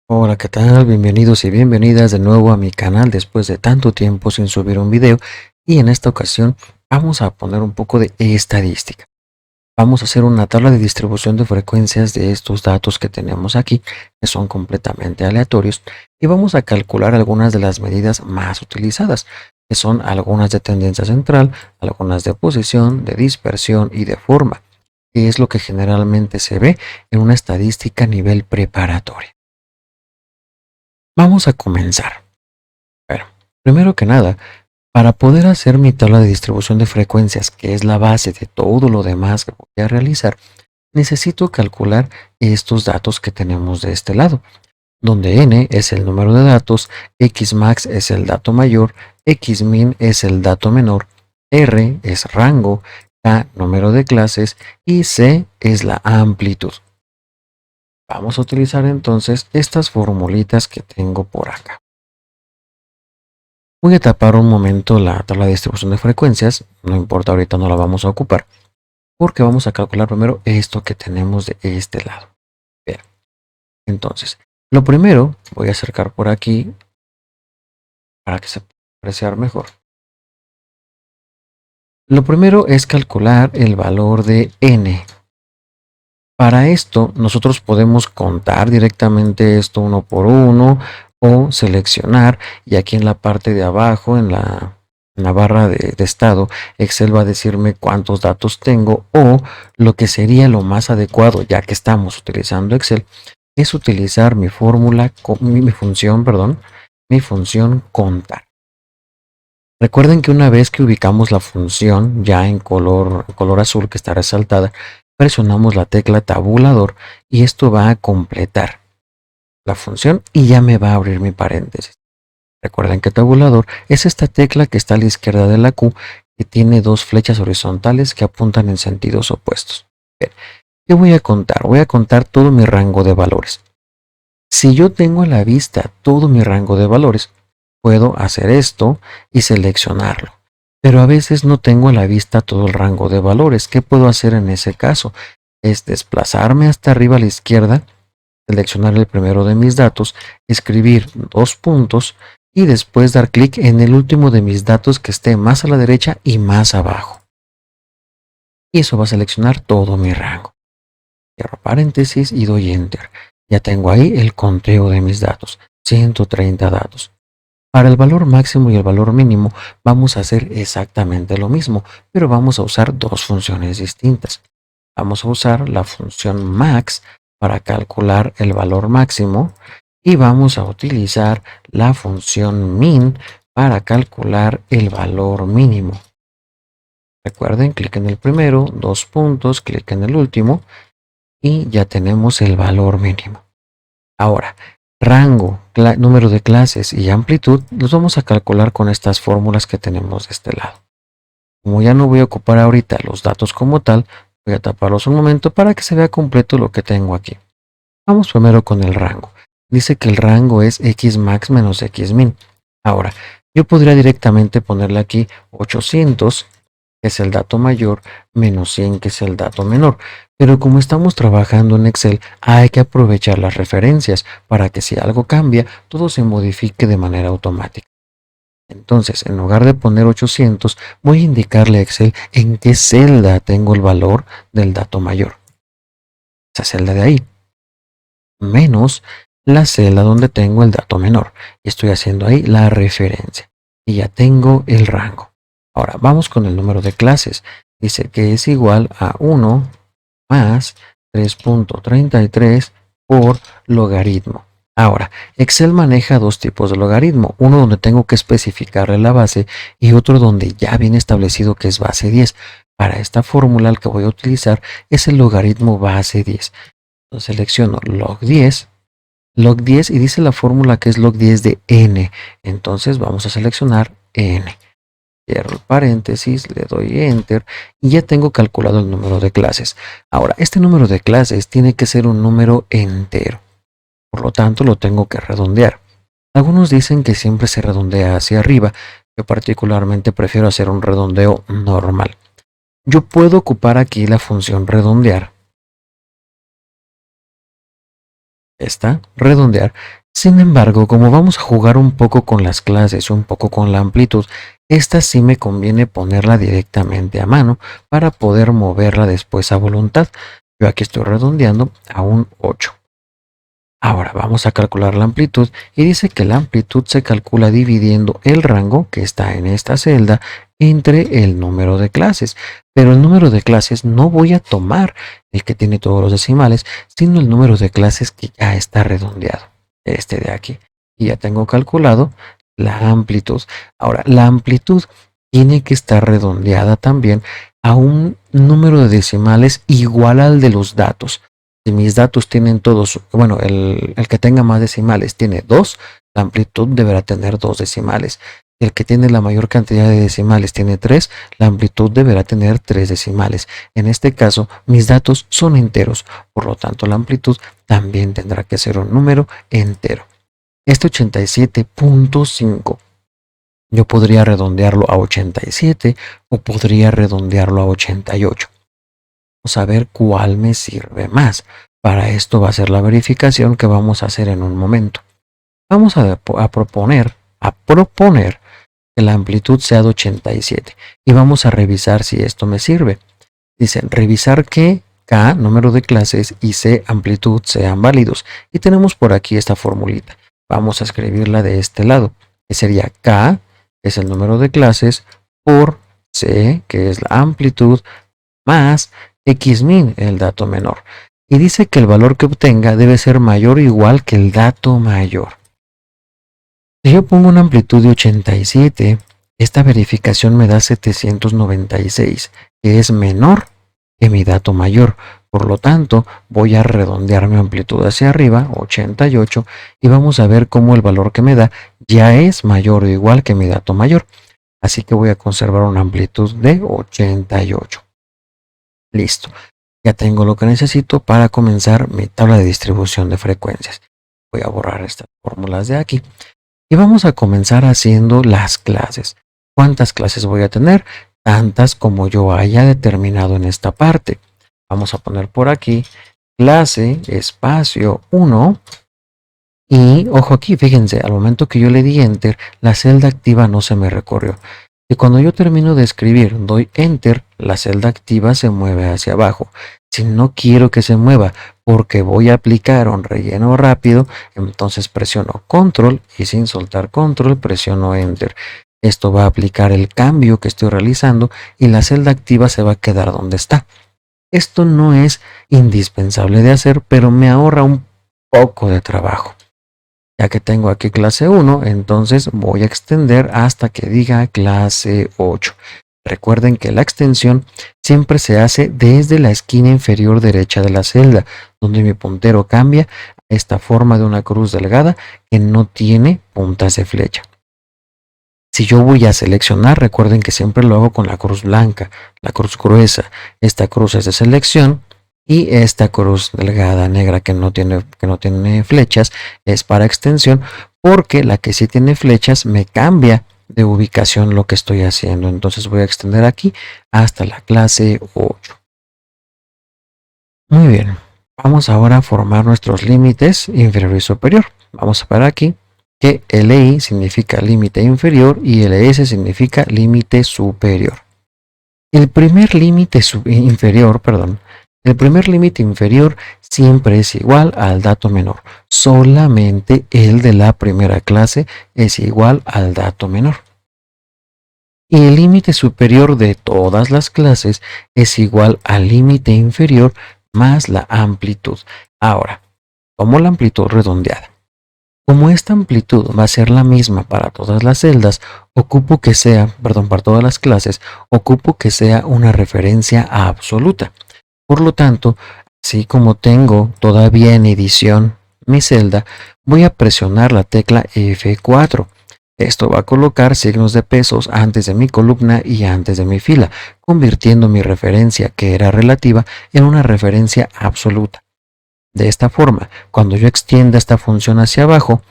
Hola, ¿qué tal? Bienvenidos y bienvenidas de nuevo a mi canal después de tanto tiempo sin subir un video, y en esta ocasión vamos a poner un poco de estadística. Vamos a hacer una tabla de distribución de frecuencias de estos datos que tenemos aquí, que son completamente aleatorios, y vamos a calcular algunas de las medidas más utilizadas, que son algunas de tendencia central, algunas de posición, de dispersión y de forma, que es lo que generalmente se ve en una estadística a nivel preparatoria. Vamos a comenzar. Bueno, primero que nada, para poder hacer mi tabla de distribución de frecuencias, que es la base de todo lo demás que voy a realizar, necesito calcular estos datos que tenemos de este lado, donde n es el número de datos, xmax es el dato mayor, xmin es el dato menor, r es rango, k número de clases y c es la amplitud. Vamos a utilizar entonces estas formulitas que tengo por acá. Voy a tapar un momento la tabla de distribución de frecuencias, no importa, ahorita no la vamos a ocupar, porque vamos a calcular primero esto que tenemos de este lado. Bien, entonces, lo primero, voy a acercar por aquí para que se pueda apreciar mejor. Lo primero es calcular el valor de n. Para esto, nosotros podemos contar directamente esto uno por uno o seleccionar, y aquí en la parte de abajo, en la barra de estado, Excel va a decirme cuántos datos tengo, o lo que sería lo más adecuado, ya que estamos utilizando Excel, es utilizar mi fórmula, mi función, perdón, mi función contar. Recuerden que una vez que ubicamos la función ya en color azul que está resaltada, presionamos la tecla tabulador y esto va a completar la función y ya me va a abrir mi paréntesis. Recuerden que tabulador es esta tecla que está a la izquierda de la Q, que tiene dos flechas horizontales que apuntan en sentidos opuestos. Bien, ¿qué voy a contar? Voy a contar todo mi rango de valores. Si yo tengo a la vista todo mi rango de valores, puedo hacer esto y seleccionarlo. Pero a veces no tengo a la vista todo el rango de valores. ¿Qué puedo hacer en ese caso? Es desplazarme hasta arriba a la izquierda, seleccionar el primero de mis datos, escribir dos puntos y después dar clic en el último de mis datos que esté más a la derecha y más abajo. Y eso va a seleccionar todo mi rango. Cierro paréntesis y doy Enter. Ya tengo ahí el conteo de mis datos, 130 datos. Para el valor máximo y el valor mínimo vamos a hacer exactamente lo mismo, pero vamos a usar dos funciones distintas. Vamos a usar la función max para calcular el valor máximo y vamos a utilizar la función min para calcular el valor mínimo. Recuerden, clic en el primero, dos puntos, clic en el último y ya tenemos el valor mínimo. Ahora, rango, número de clases y amplitud los vamos a calcular con estas fórmulas que tenemos de este lado. Como ya no voy a ocupar ahorita los datos como tal, voy a taparlos un momento para que se vea completo lo que tengo aquí. Vamos primero con el rango. Dice que el rango es xmax menos xmin. Ahora, yo podría directamente ponerle aquí 800, que es el dato mayor, menos 100, que es el dato menor. Pero como estamos trabajando en Excel, hay que aprovechar las referencias para que si algo cambia, todo se modifique de manera automática. Entonces, en lugar de poner 800, voy a indicarle a Excel en qué celda tengo el valor del dato mayor. Esa celda de ahí, menos la celda donde tengo el dato menor. Y estoy haciendo ahí la referencia. Y ya tengo el rango. Ahora, vamos con el número de clases. Dice que es igual a 1 más 3.33 por logaritmo. Ahora, Excel maneja dos tipos de logaritmo, uno donde tengo que especificarle la base y otro donde ya viene establecido que es base 10. Para esta fórmula el que voy a utilizar es el logaritmo base 10. Entonces selecciono log 10 y dice la fórmula que es log 10 de n. Entonces vamos a seleccionar n. Cierro el paréntesis, le doy Enter y ya tengo calculado el número de clases. Ahora, este número de clases tiene que ser un número entero. Por lo tanto, lo tengo que redondear. Algunos dicen que siempre se redondea hacia arriba. Yo particularmente prefiero hacer un redondeo normal. Yo puedo ocupar aquí la función redondear Está redondear. Sin embargo, como vamos a jugar un poco con las clases, un poco con la amplitud, esta sí me conviene ponerla directamente a mano para poder moverla después a voluntad. Yo aquí estoy redondeando a un 8. Ahora vamos a calcular la amplitud y dice que la amplitud se calcula dividiendo el rango que está en esta celda entre el número de clases. Pero el número de clases no voy a tomar el que tiene todos los decimales, sino el número de clases que ya está redondeado, este de aquí. Y ya tengo calculado la amplitud. Ahora, la amplitud tiene que estar redondeada también a un número de decimales igual al de los datos. Si mis datos tienen todos, bueno, el que tenga más decimales tiene 2, la amplitud deberá tener 2 decimales. El que tiene la mayor cantidad de decimales tiene 3, la amplitud deberá tener 3 decimales. En este caso, mis datos son enteros, por lo tanto la amplitud también tendrá que ser un número entero. Este 87.5 yo podría redondearlo a 87 o podría redondearlo a 88. Vamos a ver cuál me sirve más. Para esto va a ser la verificación que vamos a hacer en un momento. Vamos a proponer que la amplitud sea de 87 y vamos a revisar si esto me sirve. Dicen revisar que K, número de clases, y C, amplitud, sean válidos. Y tenemos por aquí esta formulita. Vamos a escribirla de este lado, que sería K, que es el número de clases, por C, que es la amplitud, más Xmin, el dato menor. Y dice que el valor que obtenga debe ser mayor o igual que el dato mayor. Si yo pongo una amplitud de 87, esta verificación me da 796, que es menor que mi dato mayor. Por lo tanto, voy a redondear mi amplitud hacia arriba, 88, y vamos a ver cómo el valor que me da ya es mayor o igual que mi dato mayor. Así que voy a conservar una amplitud de 88. Listo. Ya tengo lo que necesito para comenzar mi tabla de distribución de frecuencias. Voy a borrar estas fórmulas de aquí. Y vamos a comenzar haciendo las clases. ¿Cuántas clases voy a tener? Tantas como yo haya determinado en esta parte. Vamos a poner por aquí clase espacio 1. Y ojo aquí, fíjense, al momento que yo le di enter, la celda activa no se me recorrió. Y cuando yo termino de escribir, doy enter, la celda activa se mueve hacia abajo. Si no quiero que se mueva porque voy a aplicar un relleno rápido, entonces presiono control y sin soltar control presiono enter. Esto va a aplicar el cambio que estoy realizando y la celda activa se va a quedar donde está. Esto no es indispensable de hacer, pero me ahorra un poco de trabajo. Ya que tengo aquí clase 1, entonces voy a extender hasta que diga clase 8. Recuerden que la extensión siempre se hace desde la esquina inferior derecha de la celda, donde mi puntero cambia a esta forma de una cruz delgada que no tiene puntas de flecha. Si yo voy a seleccionar, recuerden que siempre lo hago con la cruz blanca, la cruz gruesa. Esta cruz es de selección. Y esta cruz delgada negra que no tiene flechas es para extensión, porque la que sí tiene flechas me cambia de ubicación lo que estoy haciendo. Entonces voy a extender aquí hasta la clase 8. Muy bien, vamos ahora a formar nuestros límites inferior y superior. Vamos a ver aquí que LI significa límite inferior y LS significa límite superior. El primer límite inferior, el primer límite inferior siempre es igual al dato menor. Solamente el de la primera clase es igual al dato menor. Y el límite superior de todas las clases es igual al límite inferior más la amplitud. Ahora, tomo la amplitud redondeada. Como esta amplitud va a ser la misma para todas las celdas, para todas las clases, ocupo que sea una referencia absoluta. Por lo tanto, así como tengo todavía en edición mi celda, voy a presionar la tecla F4. Esto va a colocar signos de pesos antes de mi columna y antes de mi fila, convirtiendo mi referencia, que era relativa, en una referencia absoluta. De esta forma, cuando yo extienda esta función hacia abajo,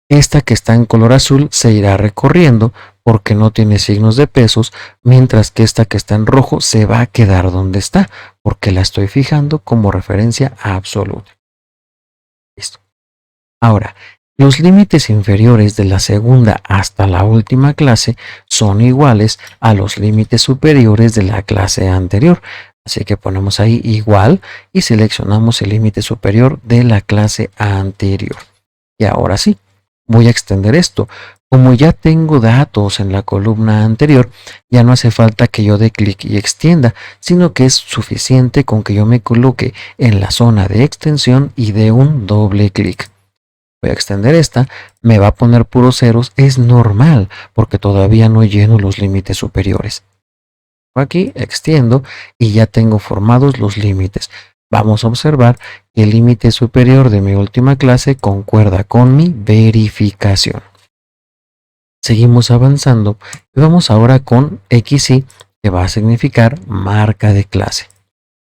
esta que está en color azul se irá recorriendo porque no tiene signos de pesos, mientras que esta que está en rojo se va a quedar donde está, porque la estoy fijando como referencia absoluta. Listo. Ahora, los límites inferiores de la segunda hasta la última clase son iguales a los límites superiores de la clase anterior. Así que ponemos ahí igual y seleccionamos el límite superior de la clase anterior. Y ahora sí, voy a extender esto. Como ya tengo datos en la columna anterior, ya no hace falta que yo dé clic y extienda, sino que es suficiente con que yo me coloque en la zona de extensión y dé un doble clic. Voy a extender esta, me va a poner puros ceros, es normal, porque todavía no lleno los límites superiores. Aquí extiendo y ya tengo formados los límites. Vamos a observar que el límite superior de mi última clase concuerda con mi verificación. Seguimos avanzando y vamos ahora con XY, que va a significar marca de clase.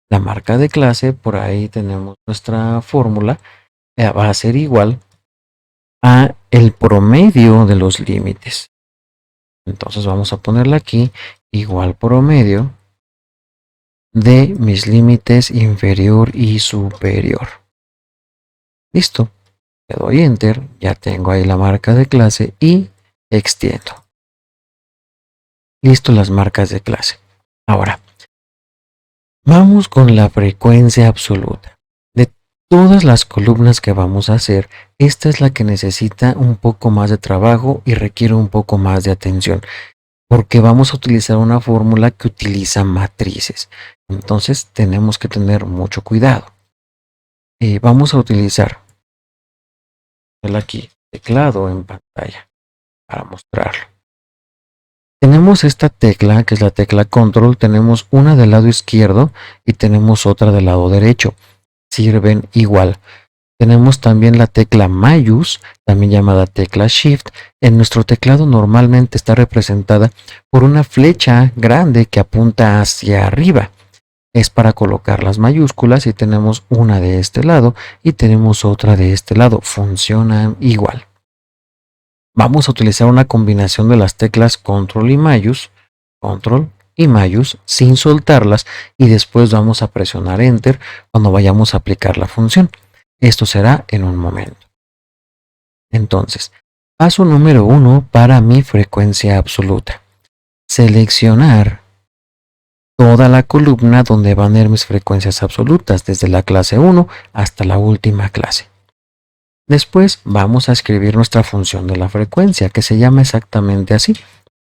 La marca de clase, por ahí tenemos nuestra fórmula, va a ser igual a el promedio de los límites. Entonces vamos a ponerla aquí, igual promedio de mis límites inferior y superior. Listo. Le doy enter, ya tengo ahí la marca de clase y extiendo. Listo las marcas de clase. Ahora, vamos con la frecuencia absoluta. De todas las columnas que vamos a hacer, esta es la que necesita un poco más de trabajo y requiere un poco más de atención, porque vamos a utilizar una fórmula que utiliza matrices. Entonces tenemos que tener mucho cuidado. Vamos a utilizar aquí teclado en pantalla para mostrarlo. Tenemos esta tecla que es la tecla control, tenemos una del lado izquierdo y tenemos otra del lado derecho. Sirven igual. Tenemos también la tecla mayús, también llamada tecla shift. En nuestro teclado normalmente está representada por una flecha grande que apunta hacia arriba. Es para colocar las mayúsculas y tenemos una de este lado y tenemos otra de este lado. Funcionan igual. Vamos a utilizar una combinación de las teclas control y mayús sin soltarlas y después vamos a presionar enter cuando vayamos a aplicar la función. Esto será en un momento. Entonces, paso número 1 para mi frecuencia absoluta. Seleccionar toda la columna donde van a ir mis frecuencias absolutas, desde la clase 1 hasta la última clase. Después vamos a escribir nuestra función de la frecuencia, que se llama exactamente así,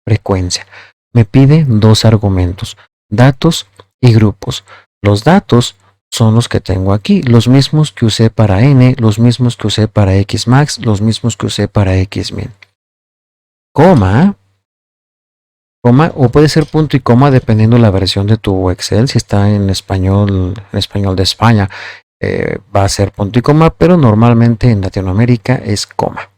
frecuencia. Me pide dos argumentos, datos y grupos. Los datos son los que tengo aquí, los mismos que usé para n, los mismos que usé para xmax, los mismos que usé para xmin. Coma, o puede ser punto y coma dependiendo la versión de tu Excel. Si está en español de España, va a ser punto y coma, pero normalmente en Latinoamérica es coma.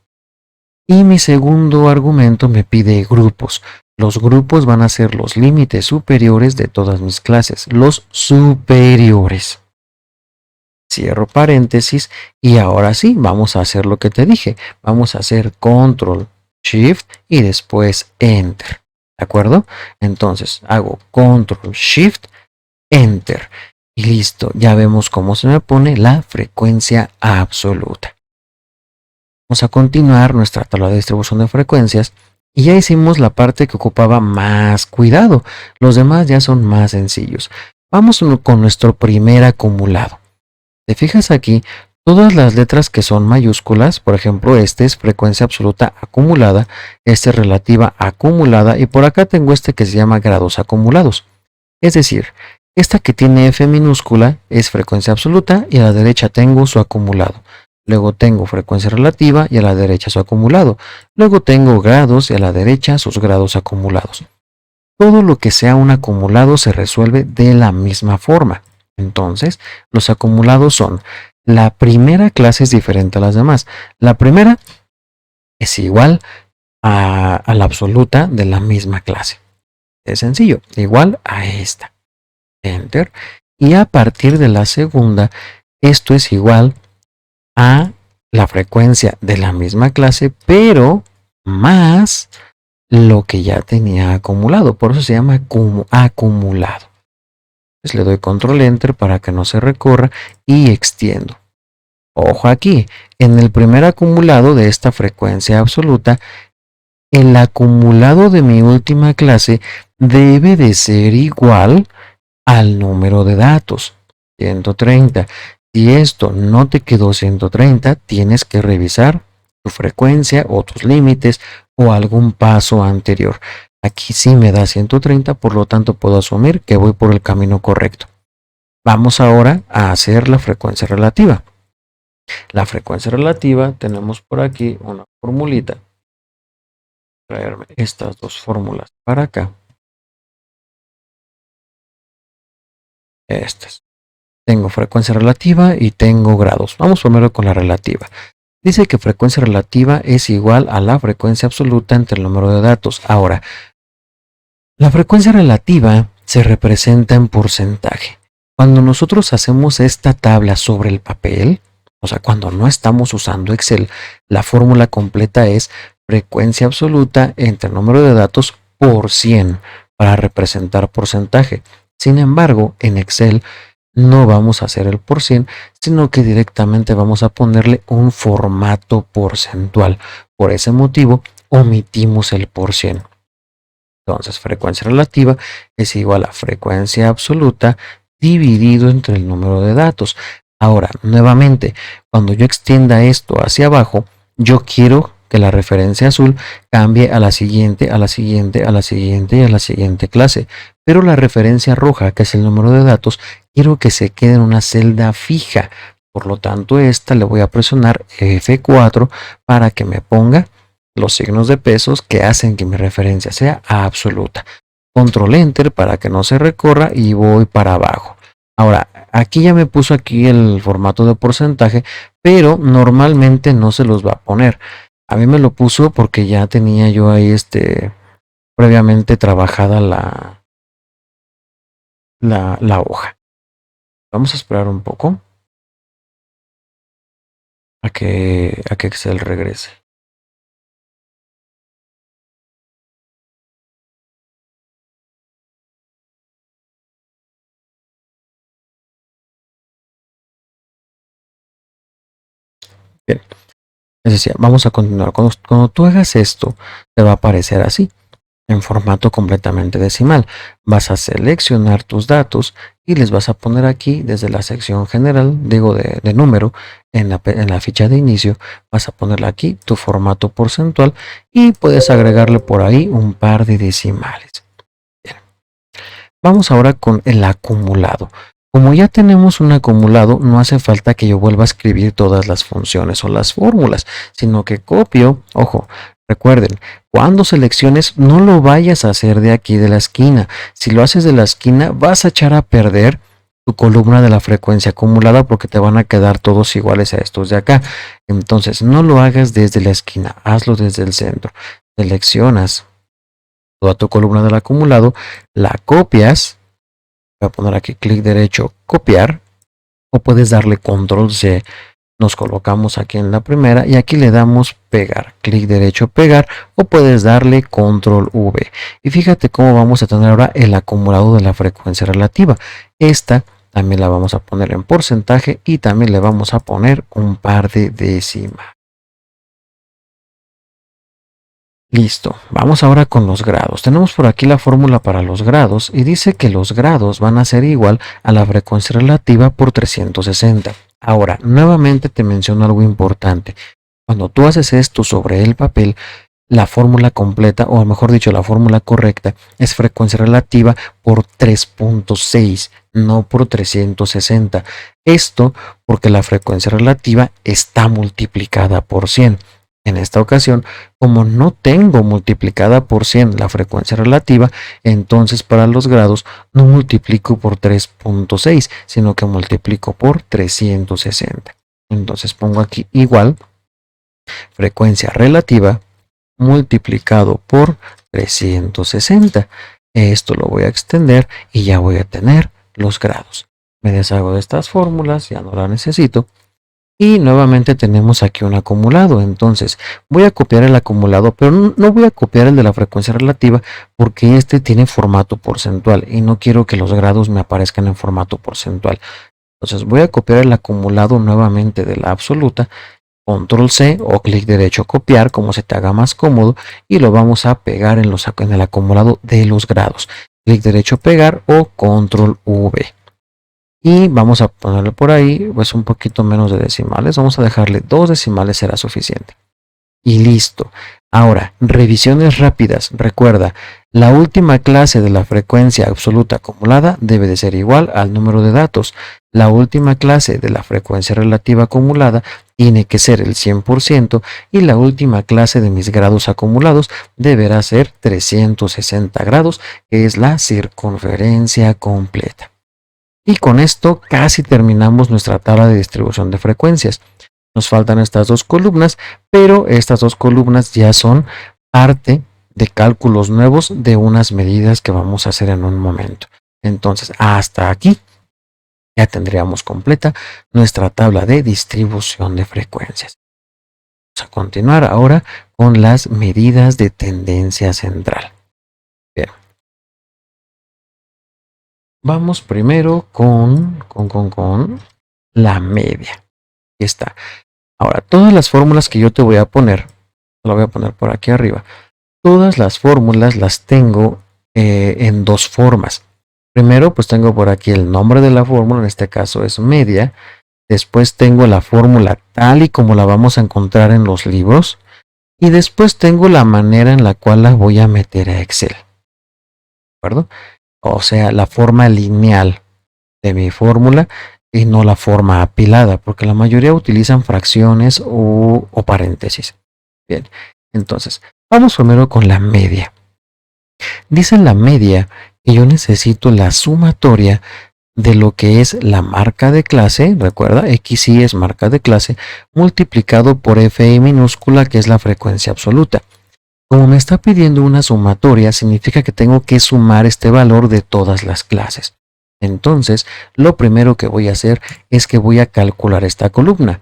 Y mi segundo argumento me pide grupos. Los grupos van a ser los límites superiores de todas mis clases, los superiores. Cierro paréntesis y ahora sí, vamos a hacer lo que te dije. Vamos a hacer control, shift y después enter. ¿De acuerdo? Entonces hago control, shift, enter. Y listo, ya vemos cómo se me pone la frecuencia absoluta. Vamos a continuar nuestra tabla de distribución de frecuencias y ya hicimos la parte que ocupaba más cuidado. Los demás ya son más sencillos. Vamos con nuestro primer acumulado. ¿Te fijas aquí? Todas las letras que son mayúsculas, por ejemplo, este es frecuencia absoluta acumulada, este es relativa acumulada y por acá tengo este que se llama grados acumulados. Es decir, esta que tiene F minúscula es frecuencia absoluta y a la derecha tengo su acumulado. Luego tengo frecuencia relativa y a la derecha su acumulado. Luego tengo grados y a la derecha sus grados acumulados. Todo lo que sea un acumulado se resuelve de la misma forma. Entonces, los acumulados son, la primera clase es diferente a las demás. La primera es igual a la absoluta de la misma clase. Es sencillo, igual a esta. Enter. Y a partir de la segunda, esto es igual a la frecuencia de la misma clase, pero más lo que ya tenía acumulado. Por eso se llama acumulado. Entonces le doy control enter para que no se recorra y extiendo. Ojo aquí, en el primer acumulado de esta frecuencia absoluta, el acumulado de mi última clase debe de ser igual al número de datos, 130. Si esto no te quedó 130, tienes que revisar tu frecuencia o tus límites o algún paso anterior. Aquí sí me da 130, por lo tanto puedo asumir que voy por el camino correcto. Vamos ahora a hacer la frecuencia relativa. La frecuencia relativa, tenemos por aquí una formulita. Traerme estas dos fórmulas para acá. Estas. Tengo frecuencia relativa y tengo grados. Vamos primero con la relativa. Dice que frecuencia relativa es igual a la frecuencia absoluta entre el número de datos. Ahora, la frecuencia relativa se representa en porcentaje. Cuando nosotros hacemos esta tabla sobre el papel, o sea, cuando no estamos usando Excel, la fórmula completa es frecuencia absoluta entre el número de datos por 100 para representar porcentaje. Sin embargo, en Excel no vamos a hacer el por cien, sino que directamente vamos a ponerle un formato porcentual. Por ese motivo, omitimos el por cien. Entonces, frecuencia relativa es igual a frecuencia absoluta dividido entre el número de datos. Ahora, nuevamente, cuando yo extienda esto hacia abajo, yo quiero que la referencia azul cambie a la siguiente, a la siguiente, a la siguiente y a la siguiente clase. Pero la referencia roja, que es el número de datos, quiero que se quede en una celda fija. Por lo tanto, esta le voy a presionar F4 para que me ponga los signos de pesos que hacen que mi referencia sea absoluta. Control Enter para que no se recorra y voy para abajo. Ahora, aquí ya me puso aquí el formato de porcentaje, pero normalmente no se los va a poner. A mí me lo puso porque ya tenía yo ahí previamente trabajada la hoja. Vamos a esperar un poco a que Excel regrese. Bien, les decía, vamos a continuar. Cuando tú hagas esto, te va a aparecer así, en formato completamente decimal. Vas a seleccionar tus datos y les vas a poner aquí desde la sección general, digo de número, en la ficha de inicio, vas a ponerle aquí tu formato porcentual y puedes agregarle por ahí un par de decimales. Bien. Vamos ahora con el acumulado. Como ya tenemos un acumulado, no hace falta que yo vuelva a escribir todas las funciones o las fórmulas, sino que copio, ojo, recuerden, cuando selecciones no lo vayas a hacer de aquí de la esquina. Si lo haces de la esquina vas a echar a perder tu columna de la frecuencia acumulada porque te van a quedar todos iguales a estos de acá. Entonces no lo hagas desde la esquina, hazlo desde el centro. Seleccionas toda tu columna del acumulado, la copias. Voy a poner aquí clic derecho, copiar, o puedes darle control C. Nos colocamos aquí en la primera y aquí le damos pegar, clic derecho, pegar, o puedes darle control V. Y fíjate cómo vamos a tener ahora el acumulado de la frecuencia relativa. Esta también la vamos a poner en porcentaje y también le vamos a poner un par de décimas. Listo, vamos ahora con los grados. Tenemos por aquí la fórmula para los grados y dice que los grados van a ser igual a la frecuencia relativa por 360. Ahora, nuevamente te menciono algo importante. Cuando tú haces esto sobre el papel, la fórmula completa, o mejor dicho, la fórmula correcta, es frecuencia relativa por 3.6, no por 360. Esto porque la frecuencia relativa está multiplicada por 100. En esta ocasión, como no tengo multiplicada por 100 la frecuencia relativa, entonces para los grados no multiplico por 3.6, sino que multiplico por 360. Entonces pongo aquí igual frecuencia relativa multiplicado por 360. Esto lo voy a extender y ya voy a tener los grados. Me deshago de estas fórmulas, ya no las necesito. Y nuevamente tenemos aquí un acumulado. Entonces voy a copiar el acumulado, pero no voy a copiar el de la frecuencia relativa porque este tiene formato porcentual y no quiero que los grados me aparezcan en formato porcentual. Entonces voy a copiar el acumulado nuevamente de la absoluta, control C o clic derecho copiar, como se te haga más cómodo, y lo vamos a pegar en el acumulado de los grados. Clic derecho pegar o control V. Y vamos a ponerle por ahí pues un poquito menos de decimales. Vamos a dejarle 2 decimales, será suficiente. Y listo. Ahora, revisiones rápidas. Recuerda, la última clase de la frecuencia absoluta acumulada debe de ser igual al número de datos. La última clase de la frecuencia relativa acumulada tiene que ser el 100% y la última clase de mis grados acumulados deberá ser 360 grados, que es la circunferencia completa. Y con esto casi terminamos nuestra tabla de distribución de frecuencias. Nos faltan estas dos columnas, pero estas dos columnas ya son parte de cálculos nuevos de unas medidas que vamos a hacer en un momento. Entonces, hasta aquí ya tendríamos completa nuestra tabla de distribución de frecuencias. Vamos a continuar ahora con las medidas de tendencia central. Bien. Vamos primero con la media. Aquí está. Ahora, todas las fórmulas que yo te voy a poner, lo voy a poner por aquí arriba. Todas las fórmulas las tengo en dos formas. Primero, pues tengo por aquí el nombre de la fórmula, en este caso es media. Después tengo la fórmula tal y como la vamos a encontrar en los libros. Y después tengo la manera en la cual la voy a meter a Excel. ¿De acuerdo? O sea, la forma lineal de mi fórmula y no la forma apilada, porque la mayoría utilizan fracciones o paréntesis. Bien, entonces, vamos primero con la media. Dice la media que yo necesito la sumatoria de lo que es la marca de clase, recuerda, XY es marca de clase, multiplicado por FI minúscula, que es la frecuencia absoluta. Como me está pidiendo una sumatoria, significa que tengo que sumar este valor de todas las clases. Entonces, lo primero que voy a hacer es que voy a calcular esta columna.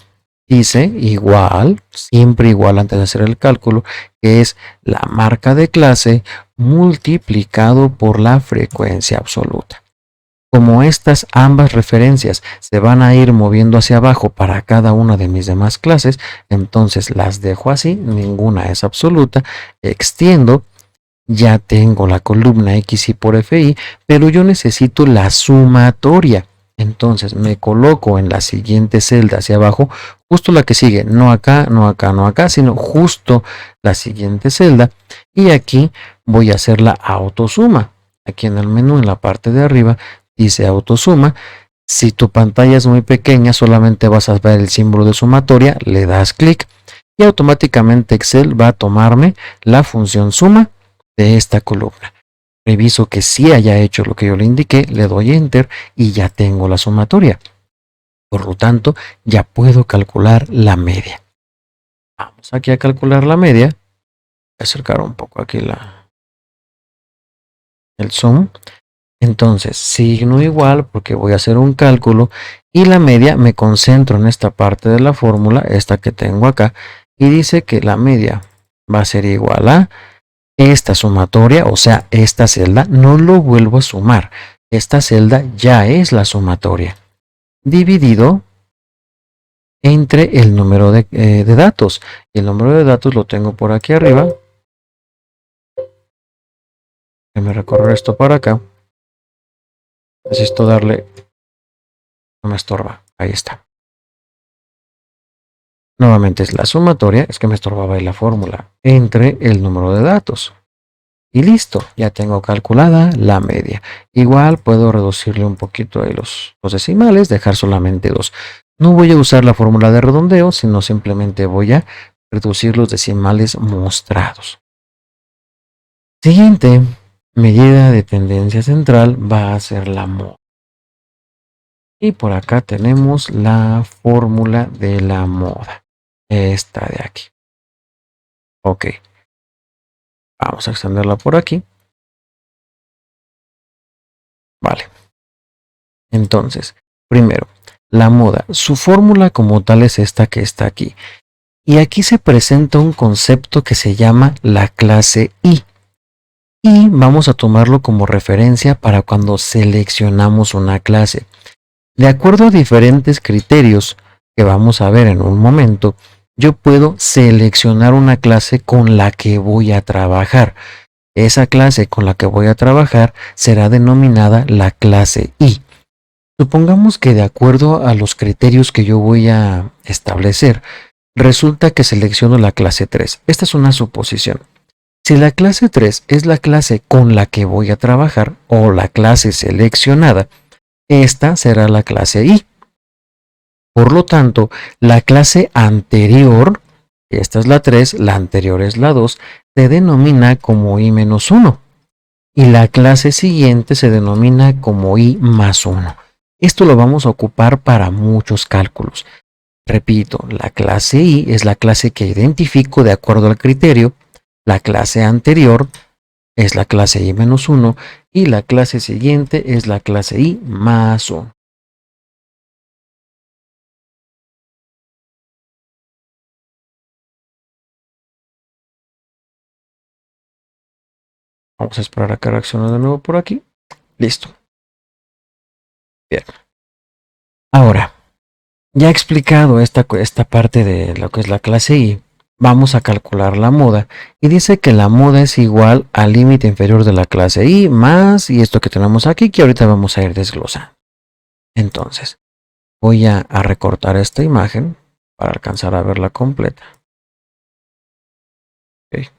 Dice igual, siempre igual antes de hacer el cálculo, que es la marca de clase multiplicado por la frecuencia absoluta. Como estas ambas referencias se van a ir moviendo hacia abajo para cada una de mis demás clases, entonces las dejo así, ninguna es absoluta, extiendo. Ya tengo la columna XY por FI, pero yo necesito la sumatoria. Entonces me coloco en la siguiente celda hacia abajo, justo la que sigue, no acá, no acá, no acá, sino justo la siguiente celda. Y aquí voy a hacer la autosuma. Aquí en el menú, en la parte de arriba, dice autosuma. Si tu pantalla es muy pequeña, solamente vas a ver el símbolo de sumatoria, le das clic y automáticamente Excel va a tomarme la función suma de esta columna. Reviso que sí haya hecho lo que yo le indiqué, le doy enter y ya tengo la sumatoria. Por lo tanto, ya puedo calcular la media. Vamos aquí a calcular la media. Voy a acercar un poco aquí el zoom. Entonces, signo igual porque voy a hacer un cálculo y la media me concentro en esta parte de la fórmula, esta que tengo acá, y dice que la media va a ser igual a esta sumatoria, o sea, esta celda, no lo vuelvo a sumar. Esta celda ya es la sumatoria, dividido entre el número de datos. Y el número de datos lo tengo por aquí arriba. Déjame recorrer esto para acá. Necesito darle... No me estorba. Ahí está. Nuevamente es la sumatoria, es que me estorbaba ahí la fórmula, entre el número de datos. Y listo, ya tengo calculada la media. Igual puedo reducirle un poquito ahí los decimales, dejar solamente 2. No voy a usar la fórmula de redondeo, sino simplemente voy a reducir los decimales mostrados. Siguiente medida de tendencia central va a ser la moda. Y por acá tenemos la fórmula de la moda. Esta de aquí. Ok. Vamos a extenderla por aquí. Vale. Entonces, primero, la moda. Su fórmula como tal es esta que está aquí. Y aquí se presenta un concepto que se llama la clase I. Y vamos a tomarlo como referencia para cuando seleccionamos una clase. De acuerdo a diferentes criterios que vamos a ver en un momento, yo puedo seleccionar una clase con la que voy a trabajar. Esa clase con la que voy a trabajar será denominada la clase I. Supongamos que de acuerdo a los criterios que yo voy a establecer, resulta que selecciono la clase 3. Esta es una suposición. Si la clase 3 es la clase con la que voy a trabajar o la clase seleccionada, esta será la clase I. Por lo tanto, la clase anterior, esta es la 3, la anterior es la 2, se denomina como I-1 y la clase siguiente se denomina como I+1. Esto lo vamos a ocupar para muchos cálculos. Repito, la clase I es la clase que identifico de acuerdo al criterio, la clase anterior es la clase I-1 y la clase siguiente es la clase I+1. Vamos a esperar a que reaccione de nuevo por aquí. Listo. Bien. Ahora, ya he explicado esta parte de lo que es la clase I, vamos a calcular la moda y dice que la moda es igual al límite inferior de la clase I más y esto que tenemos aquí que ahorita vamos a ir desglosando. Entonces, voy a recortar esta imagen para alcanzar a verla completa. Okay.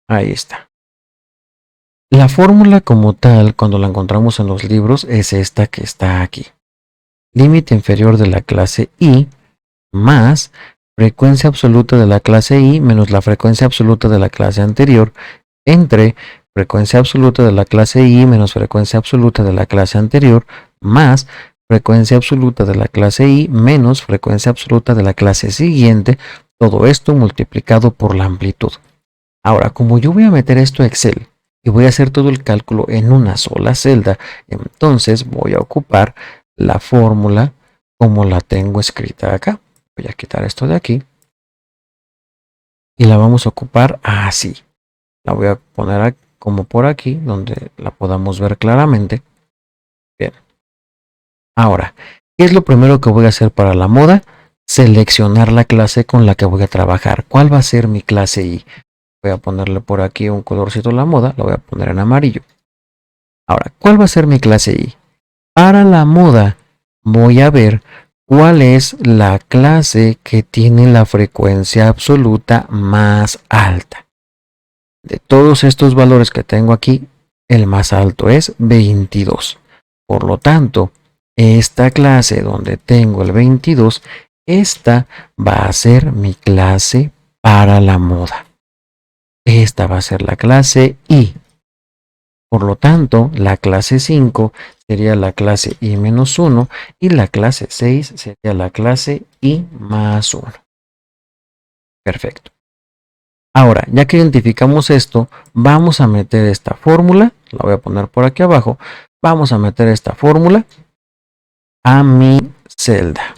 Ahí está. La fórmula como tal, cuando la encontramos en los libros, es esta que está aquí. Límite inferior de la clase I más frecuencia absoluta de la clase I menos la frecuencia absoluta de la clase anterior entre frecuencia absoluta de la clase I menos frecuencia absoluta de la clase anterior más frecuencia absoluta de la clase I menos frecuencia absoluta de la clase siguiente, todo esto multiplicado por la amplitud. Ahora, como yo voy a meter esto a Excel y voy a hacer todo el cálculo en una sola celda, entonces voy a ocupar la fórmula como la tengo escrita acá. Voy a quitar esto de aquí y la vamos a ocupar así. La voy a poner como por aquí, donde la podamos ver claramente. Bien. Ahora, ¿qué es lo primero que voy a hacer para la moda? Seleccionar la clase con la que voy a trabajar. ¿Cuál va a ser mi clase I? Voy a ponerle por aquí un colorcito a la moda, lo voy a poner en amarillo. Ahora, ¿cuál va a ser mi clase I? Para la moda voy a ver cuál es la clase que tiene la frecuencia absoluta más alta. De todos estos valores que tengo aquí, el más alto es 22. Por lo tanto, esta clase donde tengo el 22, esta va a ser mi clase para la moda. Esta va a ser la clase I. Por lo tanto, la clase 5 sería la clase I-1 y la clase 6 sería la clase I+1. Perfecto. Ahora, ya que identificamos esto, vamos a meter esta fórmula, la voy a poner por aquí abajo, vamos a meter esta fórmula a mi celda.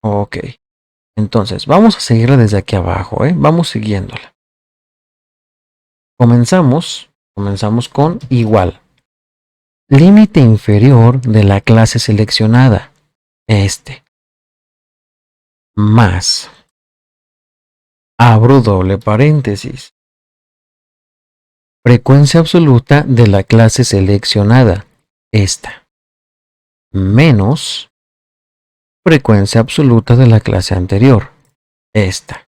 Ok, entonces vamos a seguirla desde aquí abajo, vamos siguiéndola. Comenzamos con igual. Límite inferior de la clase seleccionada, más, abro doble paréntesis, frecuencia absoluta de la clase seleccionada, esta, menos frecuencia absoluta de la clase anterior, esta.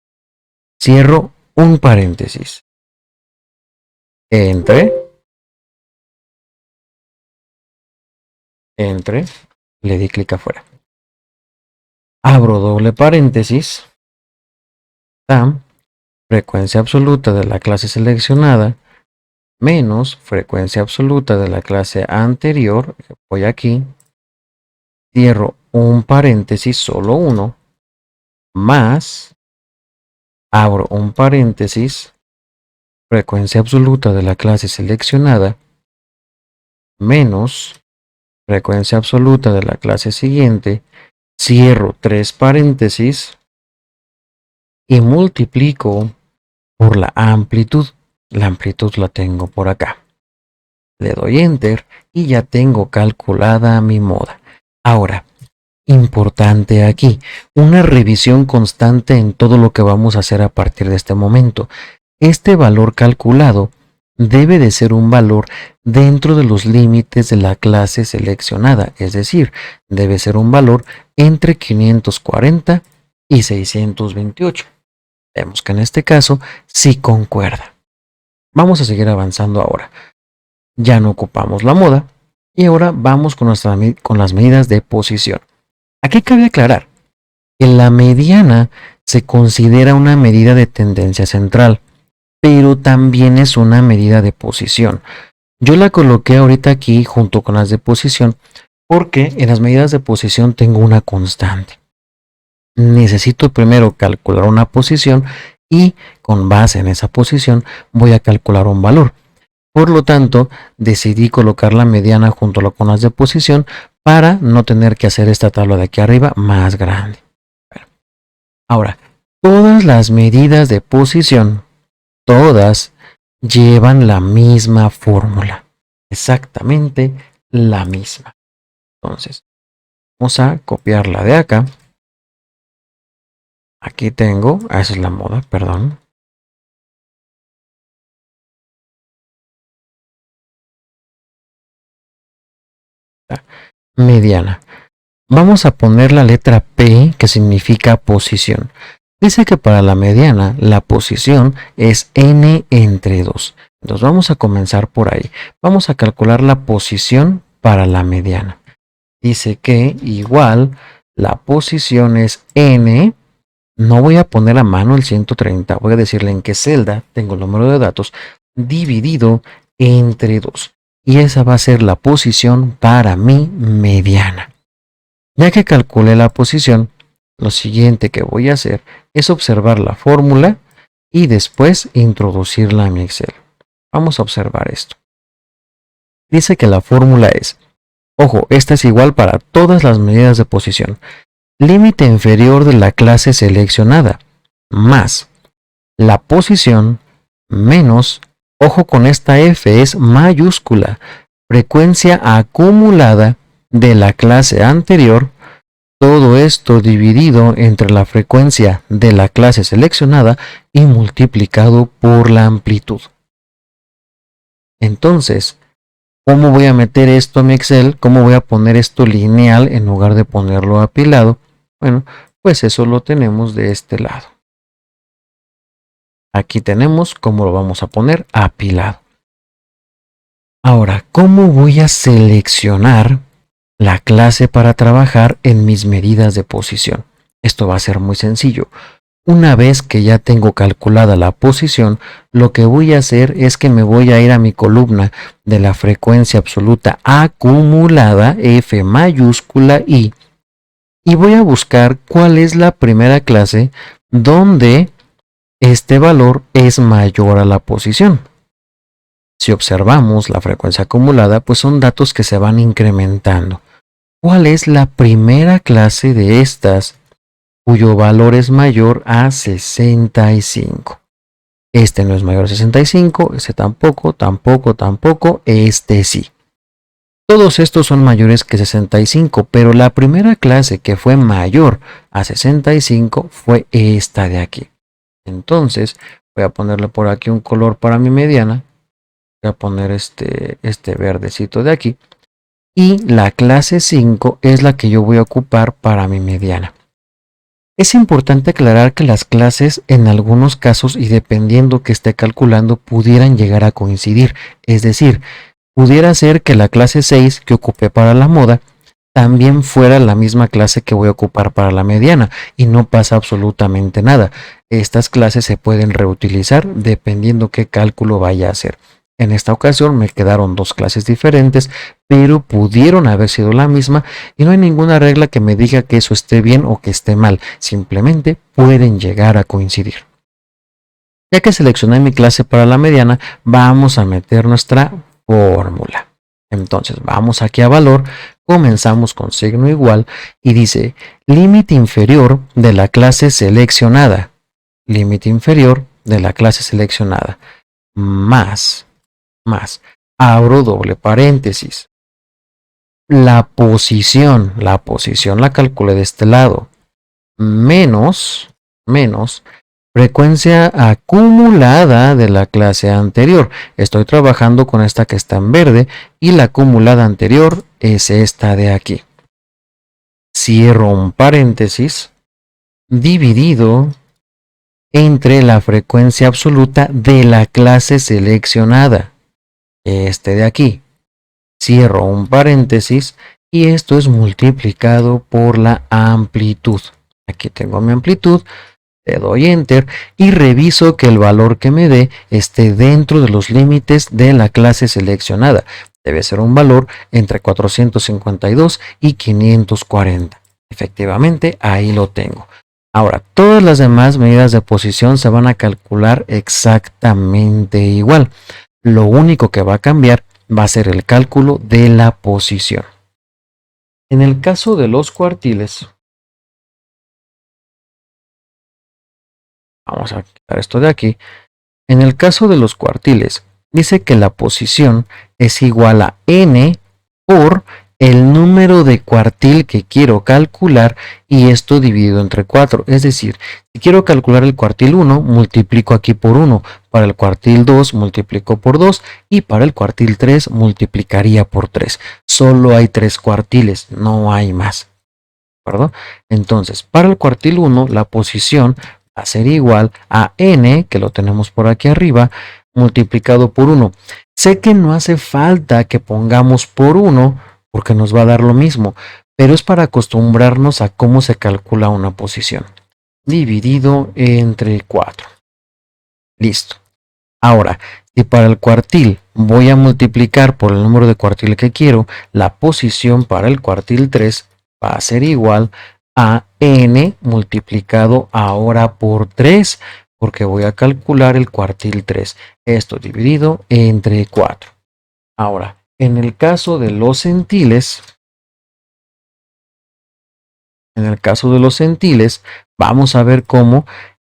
Cierro un paréntesis. Entre, le di clic afuera. Abro doble paréntesis, tam, frecuencia absoluta de la clase seleccionada, menos frecuencia absoluta de la clase anterior, voy aquí, cierro un paréntesis, solo uno, más, abro un paréntesis, frecuencia absoluta de la clase seleccionada, menos frecuencia absoluta de la clase siguiente, cierro tres paréntesis y multiplico por la amplitud. La amplitud la tengo por acá. Le doy Enter y ya tengo calculada mi moda. Ahora, importante aquí, una revisión constante en todo lo que vamos a hacer a partir de este momento. Este valor calculado debe de ser un valor dentro de los límites de la clase seleccionada, es decir, debe ser un valor entre 540 y 628. Vemos que en este caso sí concuerda. Vamos a seguir avanzando ahora. Ya no ocupamos la moda y ahora vamos con las medidas de posición. Aquí cabe aclarar que la mediana se considera una medida de tendencia central, pero también es una medida de posición. Yo la coloqué ahorita aquí junto con las de posición porque en las medidas de posición tengo una constante. Necesito primero calcular una posición y con base en esa posición voy a calcular un valor. Por lo tanto, decidí colocar la mediana junto con las de posición para no tener que hacer esta tabla de aquí arriba más grande. Ahora, todas las medidas de posición, todas llevan la misma fórmula. Exactamente la misma. Entonces, vamos a copiarla de acá. Aquí tengo, esa es la moda, perdón. Mediana. Vamos a poner la letra P, que significa posición. Dice que para la mediana la posición es n entre 2. Entonces vamos a comenzar por ahí. Vamos a calcular la posición para la mediana. Dice que igual la posición es n. No voy a poner a mano el 130. Voy a decirle en qué celda tengo el número de datos dividido entre 2. Y esa va a ser la posición para mi mediana. Ya que calculé la posición, lo siguiente que voy a hacer es observar la fórmula y después introducirla a mi Excel. Vamos a observar esto. Dice que la fórmula es, ojo, esta es igual para todas las medidas de posición, límite inferior de la clase seleccionada, más la posición, menos, ojo con esta F, es mayúscula, frecuencia acumulada de la clase anterior, todo esto dividido entre la frecuencia de la clase seleccionada y multiplicado por la amplitud. Entonces, ¿cómo voy a meter esto a mi Excel? ¿Cómo voy a poner esto lineal en lugar de ponerlo apilado? Bueno, pues eso lo tenemos de este lado. Aquí tenemos cómo lo vamos a poner apilado. Ahora, ¿cómo voy a seleccionar la clase para trabajar en mis medidas de posición? Esto va a ser muy sencillo. Una vez que ya tengo calculada la posición, lo que voy a hacer es que me voy a ir a mi columna de la frecuencia absoluta acumulada, F mayúscula I, y voy a buscar cuál es la primera clase donde este valor es mayor a la posición. Si observamos la frecuencia acumulada, pues son datos que se van incrementando. ¿Cuál es la primera clase de estas cuyo valor es mayor a 65? Este no es mayor a 65, este tampoco, tampoco, este sí. Todos estos son mayores que 65, pero la primera clase que fue mayor a 65 fue esta de aquí. Entonces, voy a ponerle por aquí un color para mi mediana. Voy a poner este verdecito de aquí. Y la clase 5 es la que yo voy a ocupar para mi mediana. Es importante aclarar que las clases en algunos casos y dependiendo que esté calculando pudieran llegar a coincidir. Es decir, pudiera ser que la clase 6 que ocupé para la moda también fuera la misma clase que voy a ocupar para la mediana y no pasa absolutamente nada. Estas clases se pueden reutilizar dependiendo qué cálculo vaya a hacer. En esta ocasión me quedaron dos clases diferentes, pero pudieron haber sido la misma y no hay ninguna regla que me diga que eso esté bien o que esté mal. Simplemente pueden llegar a coincidir. Ya que seleccioné mi clase para la mediana, vamos a meter nuestra fórmula. Entonces vamos aquí a valor, comenzamos con signo igual y dice límite inferior de la clase seleccionada. Límite inferior de la clase seleccionada. Más. abro doble paréntesis. La posición la calculé de este lado, menos frecuencia acumulada de la clase anterior. Estoy trabajando con esta que está en verde y la acumulada anterior es esta de aquí. Cierro un paréntesis, dividido entre la frecuencia absoluta de la clase seleccionada, este de aquí. Cierro un paréntesis y esto es multiplicado por la amplitud. Aquí tengo mi amplitud, le doy enter y reviso que el valor que me dé esté dentro de los límites de la clase seleccionada. Debe ser un valor entre 452 y 540. Efectivamente, ahí lo tengo. Ahora, todas las demás medidas de posición se van a calcular exactamente igual. Lo único que va a cambiar va a ser el cálculo de la posición. En el caso de los cuartiles, vamos a quitar esto de aquí. En el caso de los cuartiles, dice que la posición es igual a n por el número de cuartil que quiero calcular y esto dividido entre 4. Es decir, si quiero calcular el cuartil 1, multiplico aquí por 1. Para el cuartil 2, multiplico por 2. Y para el cuartil 3, multiplicaría por 3. Solo hay 3 cuartiles, no hay más. ¿De acuerdo? Entonces, para el cuartil 1, la posición va a ser igual a n, que lo tenemos por aquí arriba, multiplicado por 1. Sé que no hace falta que pongamos por 1 porque nos va a dar lo mismo, pero es para acostumbrarnos a cómo se calcula una posición. Dividido entre 4. Listo. Ahora, si para el cuartil voy a multiplicar por el número de cuartil que quiero, la posición para el cuartil 3 va a ser igual a n multiplicado ahora por 3, porque voy a calcular el cuartil 3. Esto dividido entre 4. Ahora, en el caso de los centiles, vamos a ver cómo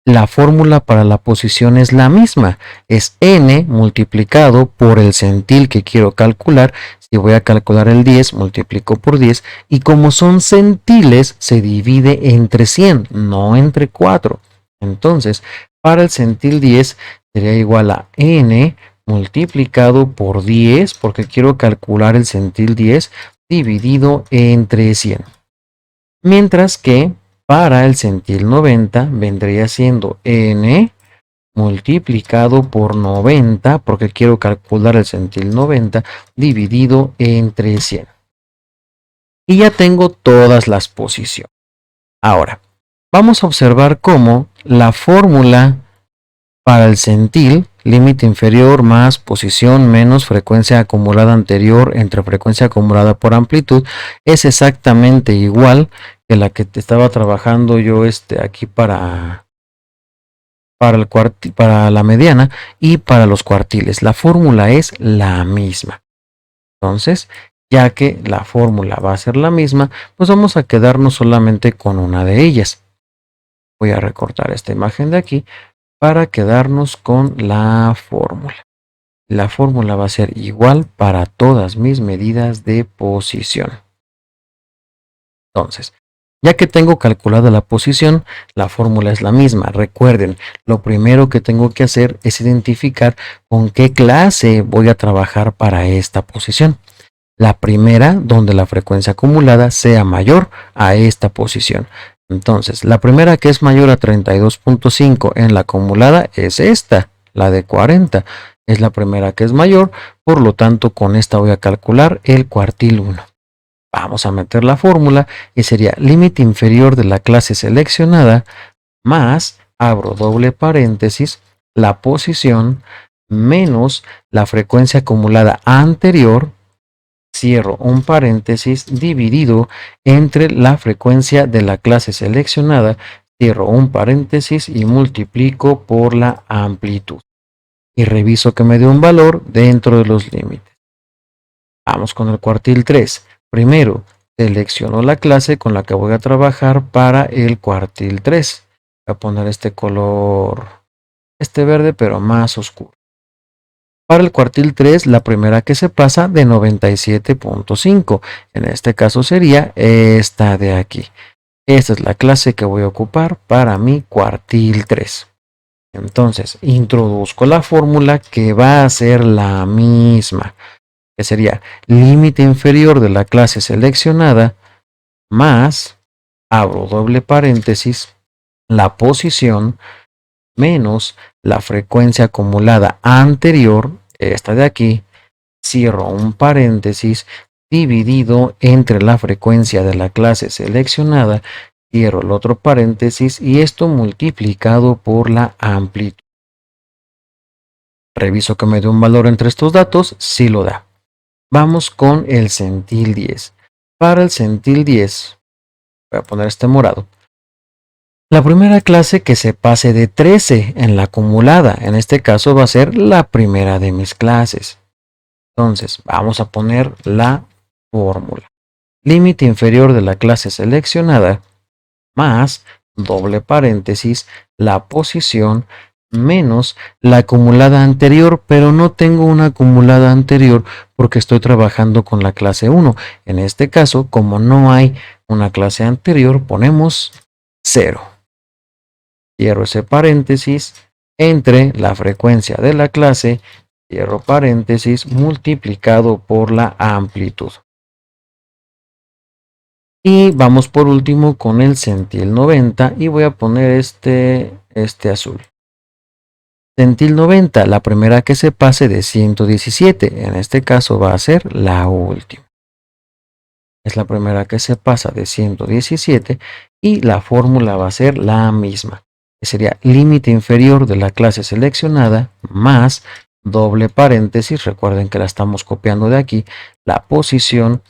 la fórmula para la posición es la misma. Es n multiplicado por el centil que quiero calcular. Si voy a calcular el 10, multiplico por 10. Y como son centiles, se divide entre 100, no entre 4. Entonces, para el centil 10 sería igual a n multiplicado por 10, porque quiero calcular el centil 10, dividido entre 100. Mientras que para el centil 90 vendría siendo n multiplicado por 90, porque quiero calcular el centil 90, dividido entre 100. Y ya tengo todas las posiciones. Ahora, vamos a observar cómo la fórmula para el centil, límite inferior más posición menos frecuencia acumulada anterior entre frecuencia acumulada por amplitud, es exactamente igual que la que te estaba trabajando yo aquí para la mediana y para los cuartiles. La fórmula es la misma. Entonces, ya que la fórmula va a ser la misma, pues vamos a quedarnos solamente con una de ellas. Voy a recortar esta imagen de aquí para quedarnos con la fórmula. La fórmula va a ser igual para todas mis medidas de posición. Entonces, ya que tengo calculada la posición, la fórmula es la misma. Recuerden, lo primero que tengo que hacer es identificar con qué clase voy a trabajar para esta posición. La primera, donde la frecuencia acumulada sea mayor a esta posición. Entonces, la primera que es mayor a 32.5 en la acumulada es esta, la de 40. Es la primera que es mayor, por lo tanto, con esta voy a calcular el cuartil 1. Vamos a meter la fórmula y sería límite inferior de la clase seleccionada más, abro doble paréntesis, la posición menos la frecuencia acumulada anterior, cierro un paréntesis, dividido entre la frecuencia de la clase seleccionada, cierro un paréntesis y multiplico por la amplitud. Y reviso que me dé un valor dentro de los límites. Vamos con el cuartil 3. Primero, selecciono la clase con la que voy a trabajar para el cuartil 3. Voy a poner este color, este verde, pero más oscuro. Para el cuartil 3, la primera que se pasa de 97.5. En este caso sería esta de aquí. Esta es la clase que voy a ocupar para mi cuartil 3. Entonces, introduzco la fórmula que va a ser la misma, que sería límite inferior de la clase seleccionada más, abro doble paréntesis, la posición menos la frecuencia acumulada anterior, esta de aquí, cierro un paréntesis, dividido entre la frecuencia de la clase seleccionada, cierro el otro paréntesis y esto multiplicado por la amplitud. Reviso que me dé un valor entre estos datos, sí lo da. Vamos con el centil 10. Para el centil 10, voy a poner este morado. La primera clase que se pase de 13 en la acumulada, en este caso va a ser la primera de mis clases. Entonces, vamos a poner la fórmula. Límite inferior de la clase seleccionada más, doble paréntesis, la posición menos la acumulada anterior, pero no tengo una acumulada anterior porque estoy trabajando con la clase 1. En este caso, como no hay una clase anterior, ponemos 0. Cierro ese paréntesis entre la frecuencia de la clase, cierro paréntesis, multiplicado por la amplitud. Y vamos por último con el centil 90 y voy a poner este azul. Centil 90, la primera que se pase de 117, en este caso va a ser la última. Es la primera que se pasa de 117 y la fórmula va a ser la misma. Que sería límite inferior de la clase seleccionada más doble paréntesis, recuerden que la estamos copiando de aquí, la posición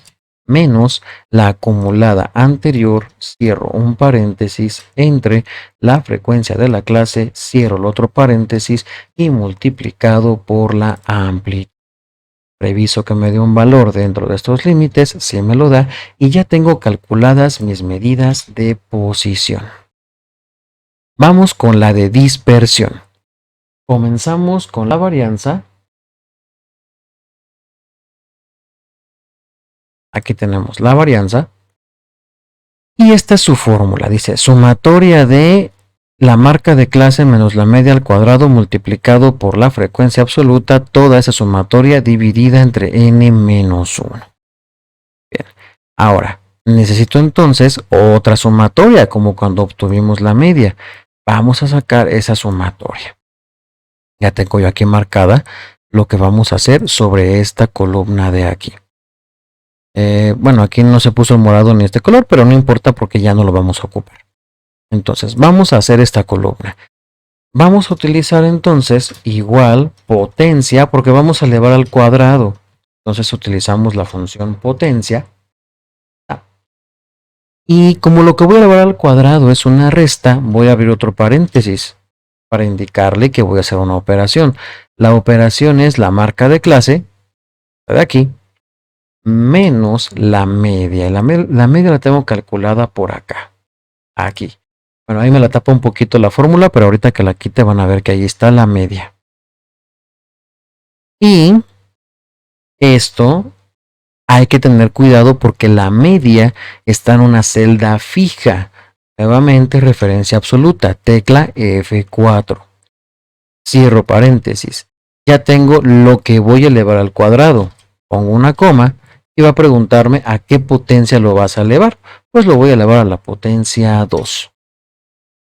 menos la acumulada anterior, cierro un paréntesis entre la frecuencia de la clase, cierro el otro paréntesis y multiplicado por la amplitud. Reviso que me dé un valor dentro de estos límites, si me lo da, y ya tengo calculadas mis medidas de posición. Vamos con la de dispersión. Comenzamos con la varianza. Aquí tenemos la varianza. Y esta es su fórmula. Dice sumatoria de la marca de clase menos la media al cuadrado multiplicado por la frecuencia absoluta. Toda esa sumatoria dividida entre n menos 1. Bien. Ahora, necesito entonces otra sumatoria como cuando obtuvimos la media. Vamos a sacar esa sumatoria. Ya tengo yo aquí marcada lo que vamos a hacer sobre esta columna de aquí. Bueno, aquí no se puso el morado ni este color, pero no importa porque ya no lo vamos a ocupar. Entonces, vamos a hacer esta columna. Vamos a utilizar entonces igual potencia porque vamos a elevar al cuadrado. Entonces utilizamos la función potencia. Y como lo que voy a elevar al cuadrado es una resta, voy a abrir otro paréntesis para indicarle que voy a hacer una operación. La operación es la marca de clase, de aquí, menos la media. La media la tengo calculada por acá, aquí. Bueno, ahí me la tapa un poquito la fórmula, pero ahorita que la quite van a ver que ahí está la media. Y esto hay que tener cuidado porque la media está en una celda fija. Nuevamente referencia absoluta, tecla F4. Cierro paréntesis. Ya tengo lo que voy a elevar al cuadrado. Pongo una coma y va a preguntarme a qué potencia lo vas a elevar. Pues lo voy a elevar a la potencia 2.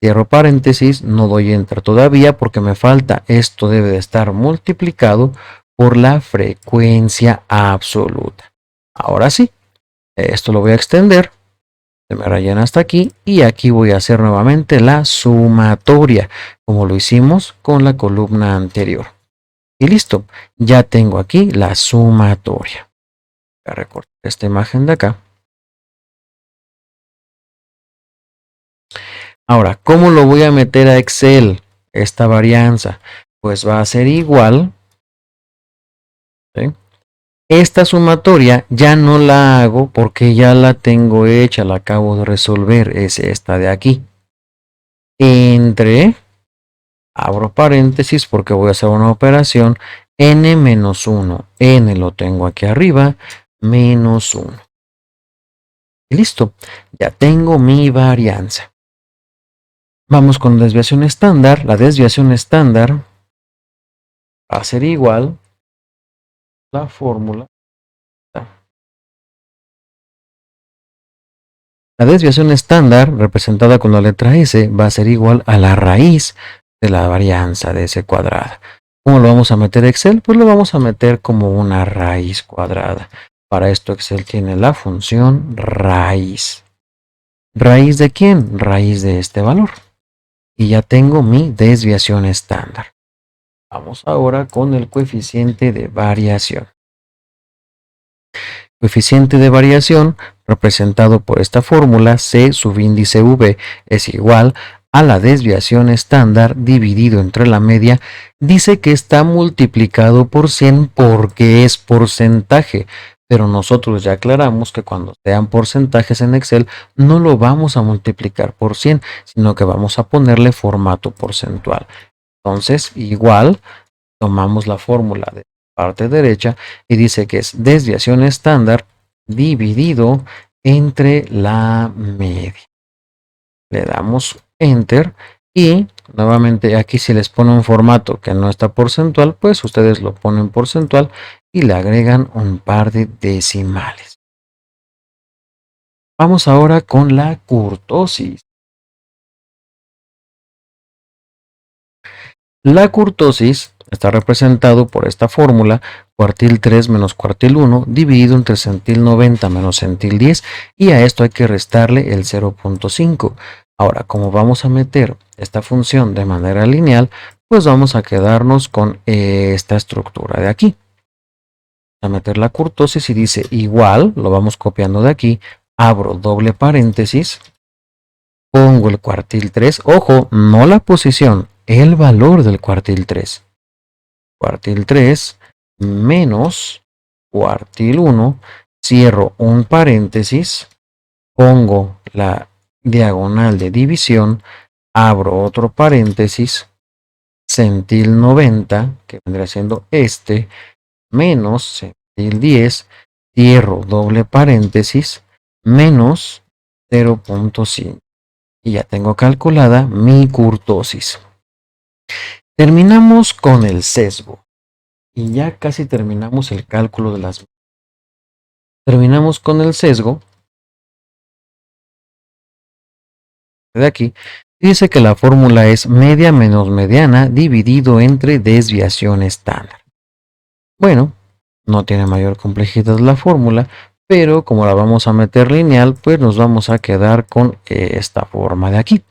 Cierro paréntesis, no doy enter todavía porque me falta. Esto debe de estar multiplicado por la frecuencia absoluta. Ahora sí, esto lo voy a extender. Se me rellena hasta aquí y aquí voy a hacer nuevamente la sumatoria, como lo hicimos con la columna anterior. Y listo, ya tengo aquí la sumatoria. Voy a recortar esta imagen de acá. Ahora, ¿cómo lo voy a meter a Excel? Esta varianza, pues va a ser igual. ¿Sí? Esta sumatoria ya no la hago porque ya la tengo hecha, la acabo de resolver, es esta de aquí. Entre, abro paréntesis porque voy a hacer una operación, n menos 1. N lo tengo aquí arriba, menos 1. Y listo, ya tengo mi varianza. Vamos con desviación estándar. La desviación estándar va a ser igual a la fórmula. La desviación estándar, representada con la letra S, va a ser igual a la raíz de la varianza de S cuadrada. ¿Cómo lo vamos a meter a Excel? Pues lo vamos a meter como una raíz cuadrada. Para esto Excel tiene la función raíz. ¿Raíz de quién? Raíz de este valor. Y ya tengo mi desviación estándar. Vamos ahora con el coeficiente de variación. Coeficiente de variación, representado por esta fórmula, C subíndice V es igual a la desviación estándar dividido entre la media. Dice que está multiplicado por 100 porque es porcentaje, pero nosotros ya aclaramos que cuando sean porcentajes en Excel no lo vamos a multiplicar por 100, sino que vamos a ponerle formato porcentual. Entonces, igual, tomamos la fórmula de parte derecha y dice que es desviación estándar dividido entre la media. Le damos Enter y nuevamente aquí si les pone un formato que no está porcentual, pues ustedes lo ponen porcentual y le agregan un par de decimales. Vamos ahora con la kurtosis. La kurtosis está representado por esta fórmula, cuartil 3 menos cuartil 1 dividido entre centil 90 menos centil 10, y a esto hay que restarle el 0.5. Ahora, como vamos a meter esta función de manera lineal, pues vamos a quedarnos con esta estructura de aquí. Vamos a meter la kurtosis y dice igual, lo vamos copiando de aquí, abro doble paréntesis, pongo el cuartil 3, ojo, no la posición, el valor del cuartil 3. Cuartil 3 menos cuartil 1, cierro un paréntesis, pongo la diagonal de división, abro otro paréntesis, centil 90, que vendrá siendo este, menos centil 10, cierro doble paréntesis, menos 0.5. Y ya tengo calculada mi kurtosis. Terminamos con el sesgo. Y ya casi terminamos el cálculo de las... Terminamos con el sesgo. De aquí. Dice que la fórmula es media menos mediana dividido entre desviación estándar. Bueno, no tiene mayor complejidad la fórmula, pero como la vamos a meter lineal, pues nos vamos a quedar con esta forma de aquí.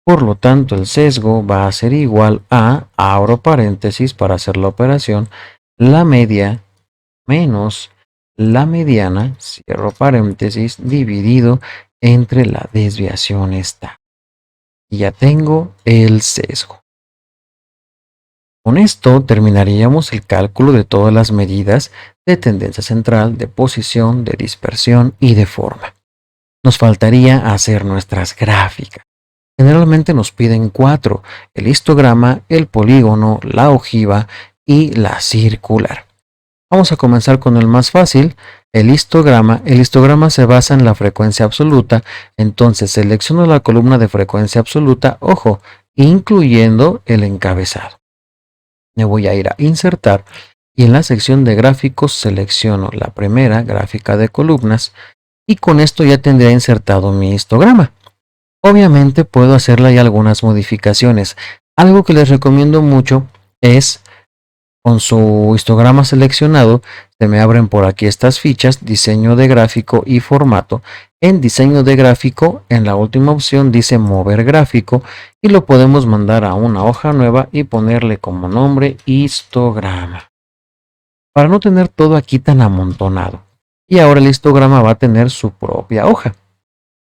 Por lo tanto, el sesgo va a ser igual a, abro paréntesis para hacer la operación, la media menos la mediana, cierro paréntesis, dividido entre la desviación estándar. Y ya tengo el sesgo. Con esto terminaríamos el cálculo de todas las medidas de tendencia central, de posición, de dispersión y de forma. Nos faltaría hacer nuestras gráficas. Generalmente nos piden 4, el histograma, el polígono, la ojiva y la circular. Vamos a comenzar con el más fácil, el histograma. El histograma se basa en la frecuencia absoluta, entonces selecciono la columna de frecuencia absoluta, ojo, incluyendo el encabezado. Me voy a ir a insertar y en la sección de gráficos selecciono la primera, gráfica de columnas, y con esto ya tendré insertado mi histograma. Obviamente puedo hacerle algunas modificaciones. Algo que les recomiendo mucho es, con su histograma seleccionado, se me abren por aquí estas fichas, diseño de gráfico y formato. En diseño de gráfico, en la última opción dice mover gráfico y lo podemos mandar a una hoja nueva y ponerle como nombre histograma. Para no tener todo aquí tan amontonado. Y ahora el histograma va a tener su propia hoja.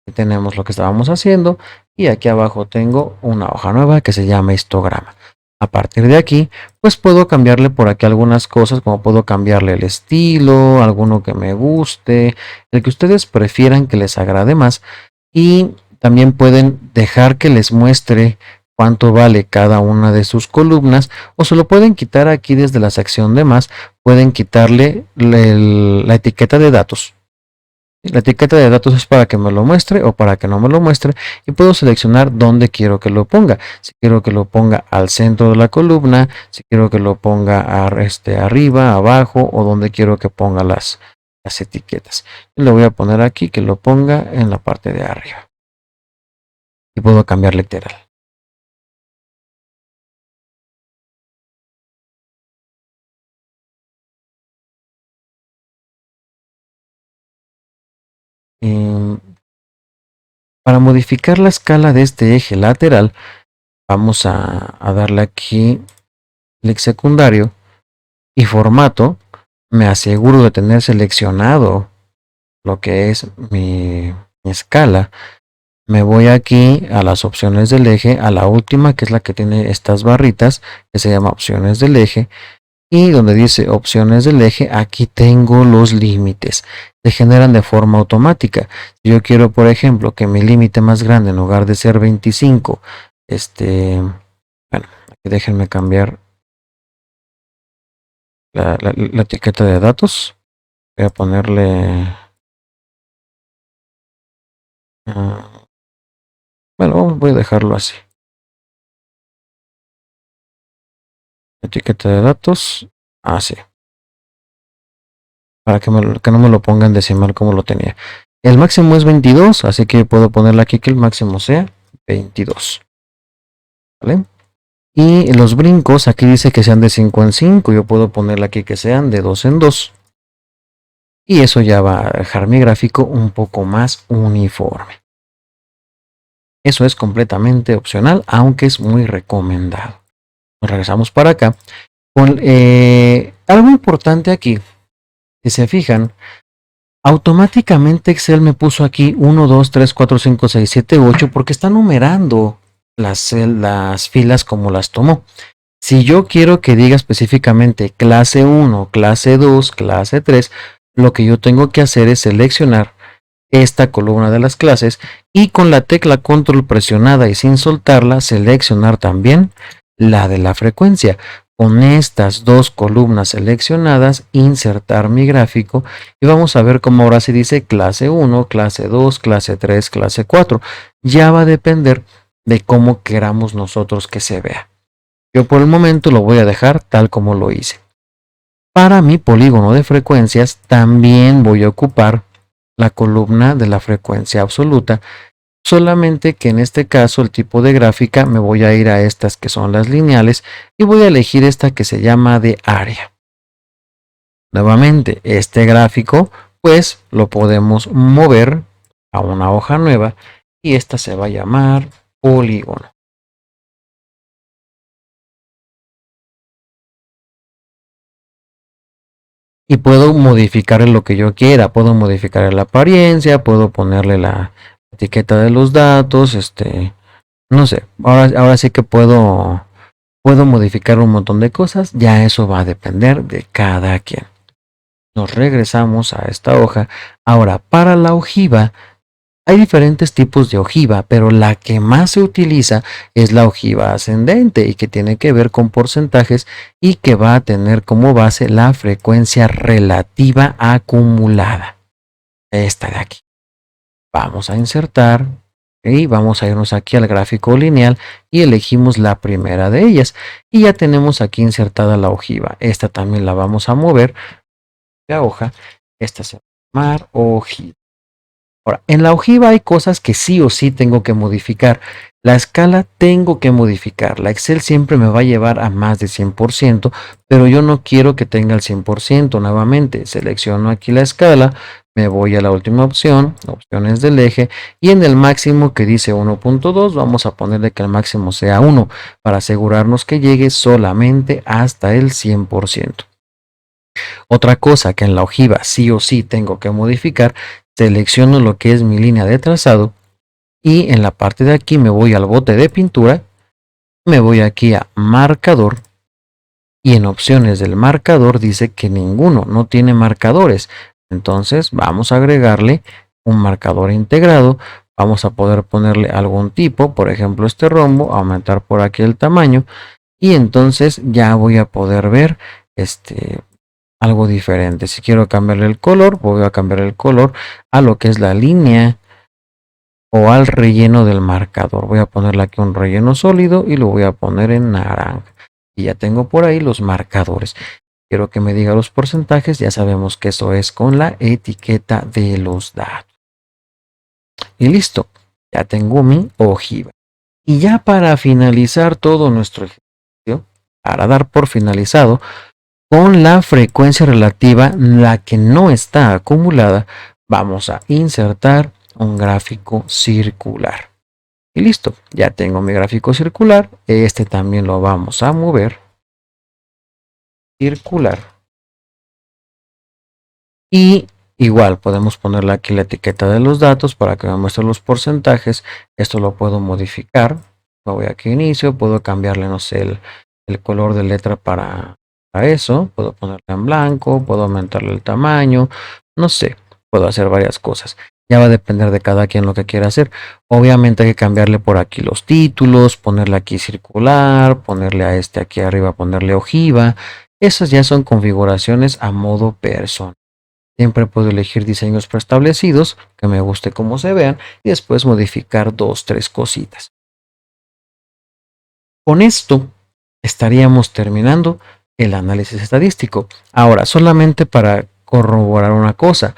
Aquí tenemos lo que estábamos haciendo y aquí abajo tengo una hoja nueva que se llama histograma. A partir de aquí, pues puedo cambiarle por aquí algunas cosas, como puedo cambiarle el estilo, alguno que me guste, el que ustedes prefieran que les agrade más. Y también pueden dejar que les muestre cuánto vale cada una de sus columnas, o se lo pueden quitar aquí desde la sección de más, pueden quitarle la etiqueta de datos. La etiqueta de datos es para que me lo muestre o para que no me lo muestre, y puedo seleccionar dónde quiero que lo ponga. Si quiero que lo ponga al centro de la columna, si quiero que lo ponga arriba, abajo, o donde quiero que ponga las etiquetas. Y le voy a poner aquí que lo ponga en la parte de arriba. Y puedo cambiar literal. Para modificar la escala de este eje lateral, vamos a darle aquí clic secundario y formato. Me aseguro de tener seleccionado lo que es mi escala. Me voy aquí a las opciones del eje, a la última, que es la que tiene estas barritas, que se llama opciones del eje. Y donde dice opciones del eje, aquí tengo los límites. Se generan de forma automática. Si yo quiero, por ejemplo, que mi límite más grande, en lugar de ser 25, bueno, aquí déjenme cambiar la etiqueta de datos. Voy a ponerle... bueno, voy a dejarlo así. Etiqueta de datos, así. Para que no me lo ponga en decimal como lo tenía. El máximo es 22, así que puedo ponerle aquí que el máximo sea 22. ¿Vale? Y los brincos, aquí dice que sean de 5 en 5, yo puedo ponerle aquí que sean de 2 en 2. Y eso ya va a dejar mi gráfico un poco más uniforme. Eso es completamente opcional, aunque es muy recomendado. Nos regresamos para acá. Algo importante aquí, si se fijan, automáticamente Excel me puso aquí 1, 2, 3, 4, 5, 6, 7, 8 porque está numerando las filas como las tomó. Si yo quiero que diga específicamente clase 1, clase 2, clase 3, lo que yo tengo que hacer es seleccionar esta columna de las clases y con la tecla control presionada y sin soltarla, seleccionar también la de la frecuencia. Con estas dos columnas seleccionadas, insertar mi gráfico y vamos a ver cómo ahora se dice clase 1, clase 2, clase 3, clase 4. Ya va a depender de cómo queramos nosotros que se vea. Yo por el momento lo voy a dejar tal como lo hice. Para mi polígono de frecuencias también voy a ocupar la columna de la frecuencia absoluta, solamente que en este caso el tipo de gráfica me voy a ir a estas que son las lineales y voy a elegir esta que se llama de área. Nuevamente, este gráfico pues lo podemos mover a una hoja nueva y esta se va a llamar polígono. Y puedo modificar lo que yo quiera, puedo modificar la apariencia, puedo ponerle la etiqueta de los datos, no sé, ahora sí que puedo modificar un montón de cosas, ya eso va a depender de cada quien. Nos regresamos a esta hoja. Ahora, para la ojiva, hay diferentes tipos de ojiva, pero la que más se utiliza es la ojiva ascendente y que tiene que ver con porcentajes y que va a tener como base la frecuencia relativa acumulada. Esta de aquí. Vamos a insertar y vamos a irnos aquí al gráfico lineal y elegimos la primera de ellas. Y ya tenemos aquí insertada la ojiva. Esta también la vamos a mover. La hoja. Esta se va a llamar ojiva. Ahora, en la ojiva hay cosas que sí o sí tengo que modificar. La escala tengo que modificarla. Excel siempre me va a llevar a más de 100%, pero yo no quiero que tenga el 100%. Nuevamente, selecciono aquí la escala, me voy a la última opción, opciones del eje, y en el máximo que dice 1.2, vamos a ponerle que el máximo sea 1, para asegurarnos que llegue solamente hasta el 100%. Otra cosa que en la ojiva sí o sí tengo que modificar, selecciono lo que es mi línea de trazado y en la parte de aquí me voy al bote de pintura, me voy aquí a marcador y en opciones del marcador dice que ninguno, no tiene marcadores. Entonces vamos a agregarle un marcador integrado Vamos a poder ponerle algún tipo, por ejemplo este rombo, aumentar por aquí el tamaño y entonces ya voy a poder ver algo diferente. Si quiero cambiarle el color, voy a cambiar el color a lo que es la línea o al relleno del marcador. Voy a ponerle aquí un relleno sólido y lo voy a poner en naranja. Y ya tengo por ahí los marcadores. Quiero que me diga los porcentajes. Ya sabemos que eso es con la etiqueta de los datos. Y listo. Ya tengo mi ojiva. Y ya para finalizar todo nuestro ejercicio, para dar por finalizado, con la frecuencia relativa, la que no está acumulada, vamos a insertar un gráfico circular. Y listo, ya tengo mi gráfico circular. Este también lo vamos a mover. Circular. Y igual podemos ponerle aquí la etiqueta de los datos para que me muestre los porcentajes. Esto lo puedo modificar. Me voy aquí a inicio, puedo cambiarle, no sé, el color de letra para eso. Puedo ponerle en blanco, puedo aumentarle el tamaño, no sé, puedo hacer varias cosas. Ya va a depender de cada quien lo que quiera hacer. Obviamente hay que cambiarle por aquí los títulos, ponerle aquí circular, ponerle a este aquí arriba, ponerle ojiva. Esas ya son configuraciones a modo personal. Siempre puedo elegir diseños preestablecidos que me guste cómo se vean y después modificar 2-3 cositas. Con esto estaríamos terminando el análisis estadístico. Ahora, solamente para corroborar una cosa,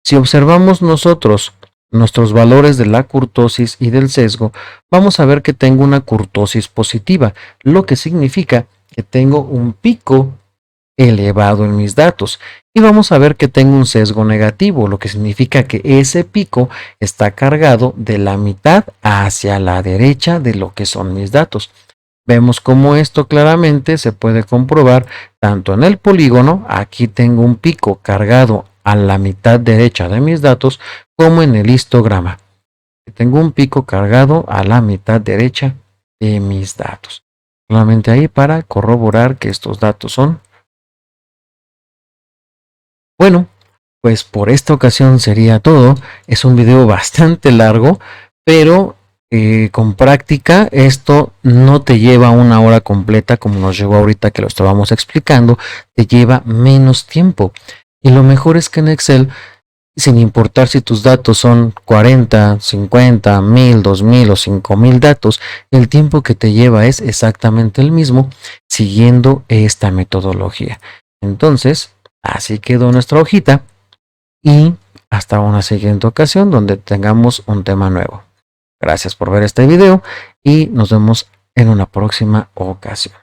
si observamos nosotros nuestros valores de la kurtosis y del sesgo, vamos a ver que tengo una kurtosis positiva, lo que significa que tengo un pico elevado en mis datos. Y vamos a ver que tengo un sesgo negativo, lo que significa que ese pico está cargado de la mitad hacia la derecha de lo que son mis datos. Vemos cómo esto claramente se puede comprobar tanto en el polígono, aquí tengo un pico cargado a la mitad derecha de mis datos, como en el histograma. Tengo un pico cargado a la mitad derecha de mis datos. Solamente ahí para corroborar que estos datos son. Bueno, pues por esta ocasión sería todo. Es un video bastante largo, pero con práctica esto no te lleva una hora completa como nos llevó ahorita que lo estábamos explicando, te lleva menos tiempo. Y lo mejor es que en Excel, sin importar si tus datos son 40, 50, 1000, 2000 o 5000 datos, el tiempo que te lleva es exactamente el mismo siguiendo esta metodología. Entonces, así quedó nuestra hojita y hasta una siguiente ocasión donde tengamos un tema nuevo. Gracias por ver este video y nos vemos en una próxima ocasión.